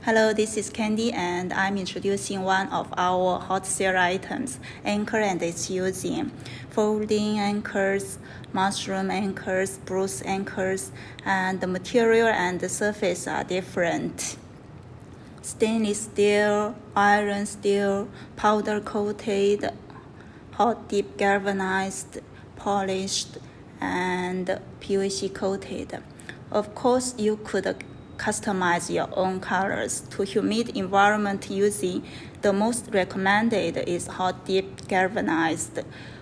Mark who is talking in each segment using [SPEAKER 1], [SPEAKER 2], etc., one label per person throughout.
[SPEAKER 1] Hello, this is Candy, and I'm introducing one of our hot sale items, anchor and its using. Folding anchors, mushroom anchors, brush anchors, and the material and the surface are different. Stainless steel, iron steel, powder coated, hot dip galvanized, polished, and PVC coated. Of course, you could customize your own colors to humid environment using the most recommended is hot dip galvanized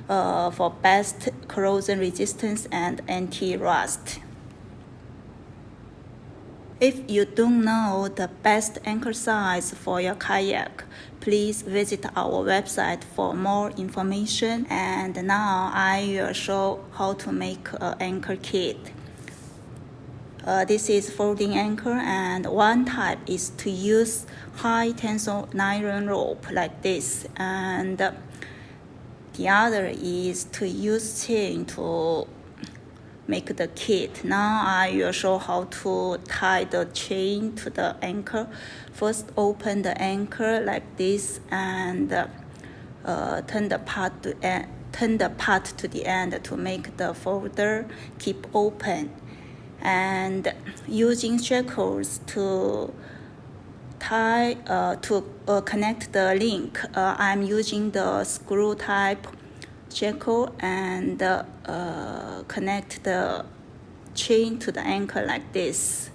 [SPEAKER 1] for best corrosion resistance and anti-rust. If you don't know the best anchor size for your kayak, please visit our website for more information. And now I will show how to make an anchor kit. This is folding anchor, and one type is to use high tensile nylon rope like this, and the other is to use chain to make the kit. Now I will show how to tie the chain to the anchor. First, open the anchor like this and turn the part to the end to make the folder keep open. And using shackles to tie to connect the link, I'm using the screw type shackle and connect the chain to the anchor like this.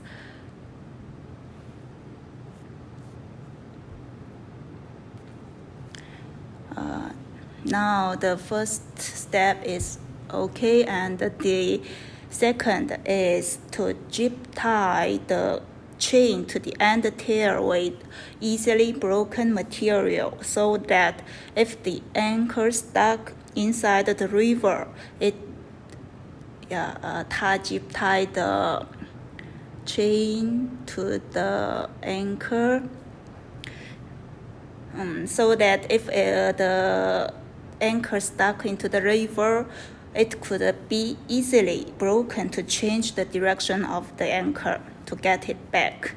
[SPEAKER 1] Now the first step is okay, and the second is to zip tie the chain to the end tail with easily broken material, so that if the anchor stuck inside the river, zip tie the chain to the anchor, so that if the anchor stuck into the river, it could be easily broken to change the direction of the anchor to get it back.